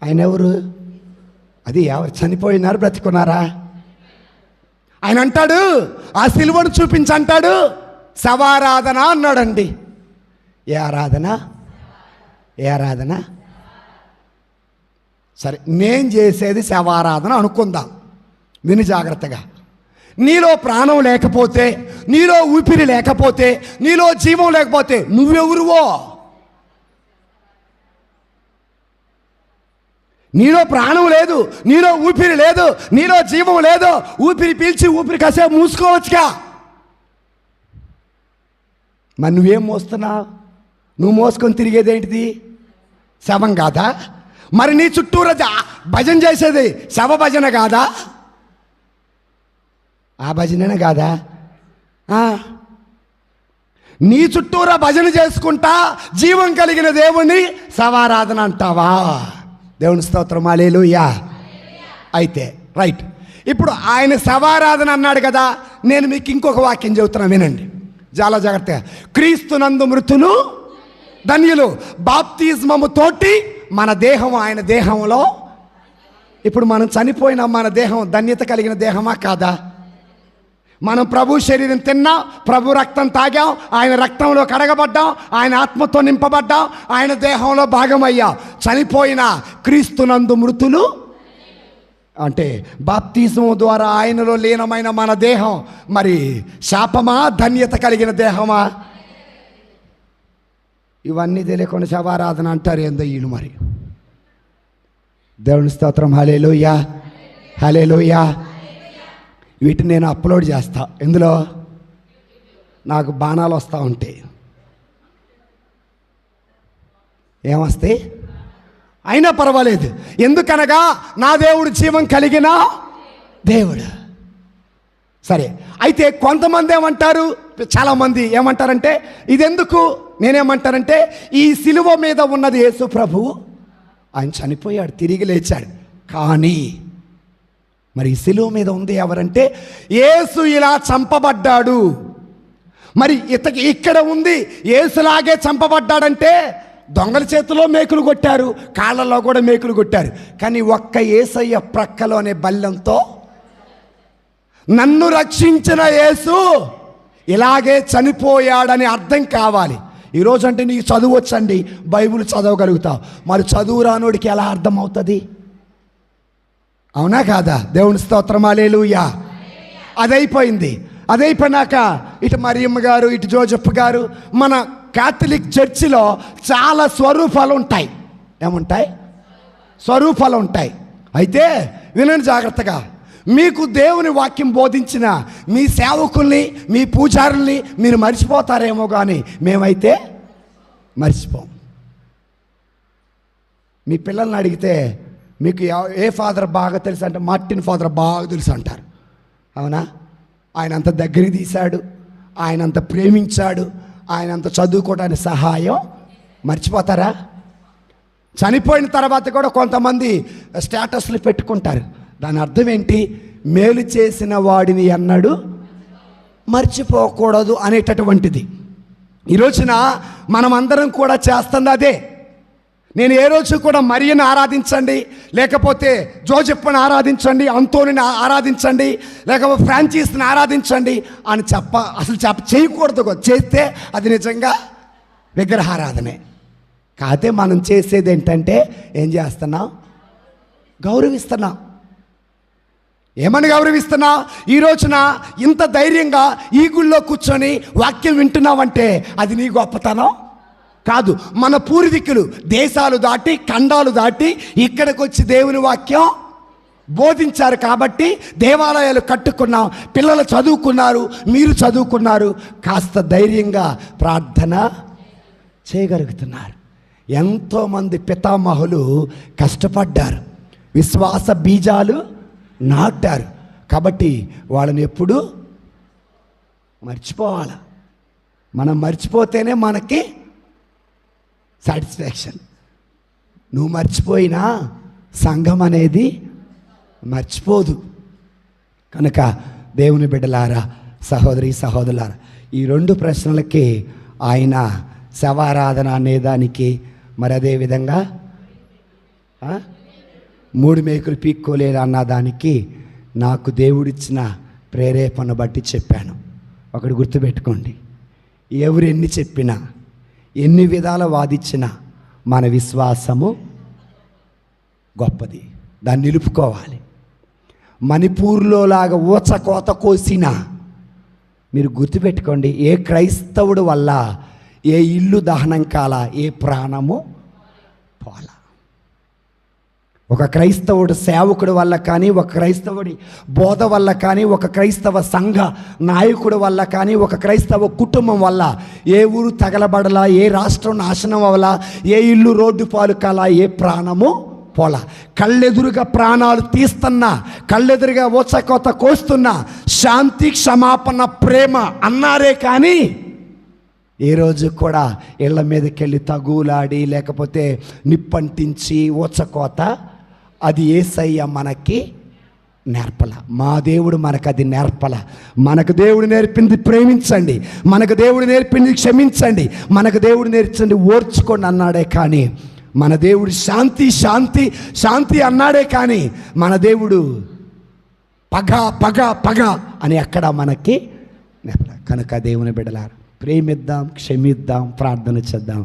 ఆయన ఎవరు? అది ఎవరు చనిపోయినారు బ్రతికున్నారా? ఆయన అంటాడు, ఆ సిలువను చూపించి అంటాడు, శవారాధన అన్నాడండి. ఏ ఆరాధన? ఏ ఆరాధన? సరే, నేను చేసేది శవారాధన అనుకుందాం. విని జాగ్రత్తగా. నీలో ప్రాణం లేకపోతే, నీలో ఊపిరి లేకపోతే, నీలో జీవం లేకపోతే నువ్వెవరువో? నీలో ప్రాణం లేదు, నీలో ఊపిరి లేదు, నీలో జీవం లేదు. ఊపిరి పీల్చి ఊపిరి కాసేపు మూసుకోవచ్చుగా. మరి నువ్వేం మోస్తున్నావు? నువ్వు మోసుకొని తిరిగేది ఏంటిది? శవం కాదా? మరి నీ చుట్టూరా భజన చేసేది శవ భజన కాదా? ఆ భజనే కాదా? నీ చుట్టూరా భజన చేసుకుంటా జీవం కలిగిన దేవుణ్ణి శవారాధన అంటావా? దేవుని స్తోత్రం, హల్లెలూయా. అయితే రైట్, ఇప్పుడు ఆయన శవారాధన అన్నాడు కదా. నేను మీకు ఇంకొక వాక్యం చెబుతున్నా, వినండి చాలా జాగ్రత్తగా. క్రీస్తునందు మృతులు ధన్యులు. బాప్తిస్మము తోటి మన దేహం ఆయన దేహంలో. ఇప్పుడు మనం చనిపోయిన మన దేహం ధన్యత కలిగిన దేహమా కాదా? మనం ప్రభు శరీరం తిన్నాం, ప్రభు రక్తం తాగాం, ఆయన రక్తంలో కడగబడ్డాం, ఆయన ఆత్మతో నింపబడ్డాం, ఆయన దేహంలో భాగమయ్యాం. చనిపోయిన క్రీస్తునందు మృతులు అంటే బాప్తిజం ద్వారా ఆయనలో లీనమైన మన దేహం మరి శాపమా ధన్యత కలిగిన దేహమా? ఇవన్నీ తెలియకుండా శవారాధన అంటారు ఏందో వీళ్ళు. మరి దేవుని స్తోత్రం, హల్లెలూయా, హల్లెలూయా. వీటిని నేను అప్లోడ్ చేస్తా. ఎందులో? నాకు బాణాలు వస్తూ ఉంటాయి. ఏమొస్తాయి? అయినా పర్వాలేదు, ఎందుకనగా నా దేవుడు జీవం కలిగిన దేవుడు. సరే, అయితే కొంతమంది ఏమంటారు, చాలామంది ఏమంటారంటే ఇదెందుకు? నేనేమంటానంటే ఈ సిలువ మీద ఉన్నది యేసు ప్రభువు, ఆయన చనిపోయాడు, తిరిగి లేచాడు. కానీ మరి ఈ సిలువ మీద ఉంది ఎవరంటే యేసు ఇలా చంపబడ్డాడు. మరి ఇక్కడ ఉంది యేసులాగే చంపబడ్డాడంటే దొంగల చేతిలో మేకులు కొట్టారు, కాళ్ళలో కూడా మేకులు కొట్టారు. కానీ ఒక్క యేసయ్య ప్రక్కలోనే బల్లెంతో నన్ను రక్షించిన యేసు ఇలాగే చనిపోయాడని అర్థం కావాలి. ఈరోజు అంటే నీకు చదువు వచ్చండి, బైబిల్ చదవగలుగుతావు. మరి చదువు రానోడికి ఎలా అర్థం అవుతుంది? అవునా కాదా? దేవుని స్తోత్రం, హల్లెలూయా. అదైపోయింది. అదైపోయినాక ఇటు మరియమ్మ గారు, ఇటు జోజప్ప గారు, మన కాథలిక్ చర్చిలో చాలా స్వరూపాలు ఉంటాయి. ఏముంటాయి? స్వరూపాలు ఉంటాయి. అయితే వినండి జాగ్రత్తగా. మీకు దేవుని వాక్యం బోధించిన మీ సేవకుల్ని, మీ పూజారుల్ని మీరు మర్చిపోతారేమో, కానీ మేమైతే మర్చిపోం. మీ పిల్లల్ని అడిగితే మీకు ఏ ఫాదర్ బాగా తెలుసు అంటే మార్టిన్ ఫాదర్ బాగా తెలుసు అంటారు. అవునా? ఆయన అంత దగ్గరికి తీశాడు, ఆయన అంత ప్రేమించాడు, ఆయన అంత చదువుకోవడానికి సహాయం. మర్చిపోతారా? చనిపోయిన తర్వాత కూడా కొంతమంది స్టేటస్లు పెట్టుకుంటారు. దాని అర్థం ఏంటి? మేలు చేసిన వాడిని అన్నాడు మర్చిపోకూడదు అనేటటువంటిది. ఈ రోజున మనమందరం కూడా చేస్తుంది అదే. నేను ఏ రోజు కూడా మరియను ఆరాధించండి, లేకపోతే జోజెప్పని ఆరాధించండి, అంతోనిని ఆరాధించండి, లేకపోతే ఫ్రాన్సిస్ని ఆరాధించండి అని అసలు చేయకూడదు. చేస్తే అది నిజంగా విగ్రహారాధనే. కాకపోతే మనం చేసేది ఏంటంటే ఏం చేస్తున్నాం? గౌరవిస్తున్నాం. ఏమని గౌరవిస్తున్నావు? ఈ రోజున ఇంత ధైర్యంగా ఈ గుళ్ళో కూర్చొని వాక్యం వింటున్నావంటే అది నీ గొప్పతనం కాదు. మన పూర్వీకులు దేశాలు దాటి, ఖండాలు దాటి ఇక్కడికి వచ్చి దేవుని వాక్యం బోధించారు కాబట్టి దేవాలయాలు కట్టుకున్నాం, పిల్లలు చదువుకున్నారు, మీరు చదువుకున్నారు, కాస్త ధైర్యంగా ప్రార్థన చేయగలుగుతున్నారు. ఎంతోమంది పితామహులు కష్టపడ్డారు, విశ్వాస బీజాలు నాటారు. కాబట్టి వాళ్ళని ఎప్పుడు మర్చిపోవాలి. మనం మర్చిపోతేనే మనకి సాటిస్ఫాక్షన్. నువ్వు మర్చిపోయినా సంఘం అనేది మర్చిపోదు. కనుక దేవుని బిడ్డలారా, సహోదరి సహోదరులారా, ఈ రెండు ప్రశ్నలకి ఆయన శవారాధన అనేదానికి మరి అదేవిధంగా 3 మేకులు పీక్కోలేదు అన్నదానికి నాకు దేవుడిచ్చిన ప్రేరేపణ బట్టి చెప్పాను. ఒకటి గుర్తుపెట్టుకోండి, ఎవరు ఎన్ని చెప్పినా, ఎన్ని విధాల వాదించినా మన విశ్వాసము గొప్పది. దాన్ని నిలుపుకోవాలి. మణిపూర్లో లాగా ఊచకోత కోసినా మీరు గుర్తుపెట్టుకోండి, ఏ క్రైస్తవుడు వల్ల ఏ ఇల్లు దహనం కాల, ఏ ప్రాణము పోల. ఒక క్రైస్తవుడు సేవకుడి వల్ల కానీ, ఒక క్రైస్తవుడి బోధ వల్ల కానీ, ఒక క్రైస్తవ సంఘ నాయకుడి వల్ల కానీ, ఒక క్రైస్తవ కుటుంబం వల్ల ఏ ఊరు తగలబడలా, ఏ రాష్ట్రం నాశనం అవ్వలా, ఏ ఇల్లు రోడ్డు పాలు కాలా, ఏ ప్రాణము పోలా. కళ్ళెదురుగా ప్రాణాలు తీస్తున్నా, కళ్ళెదురుగా ఊచకోత కోస్తున్నా శాంతి, క్షమాపణ, ప్రేమ అన్నారే కానీ ఏ రోజు కూడా ఇళ్ల మీదకి వెళ్ళి తగులాడి లేకపోతే నిప్పంటించి ఊచకోత అది యేసయ్య మనకి నేర్పల. మా దేవుడు మనకు అది నేర్పల. మనకు దేవుడు నేర్పింది ప్రేమించండి, మనకు దేవుడు నేర్పింది క్షమించండి, మనకు దేవుడు నేర్పింది ఓర్చుకోండి అన్నాడే కానీ, మన దేవుడు శాంతి శాంతి శాంతి అన్నాడే కానీ మన దేవుడు పగ పగ పగ అని ఎక్కడ మనకి నేర్పల. కనుక దేవుని బిడ్డలారా, ప్రేమిద్దాం, క్షమిద్దాం, ప్రార్థన చేద్దాం.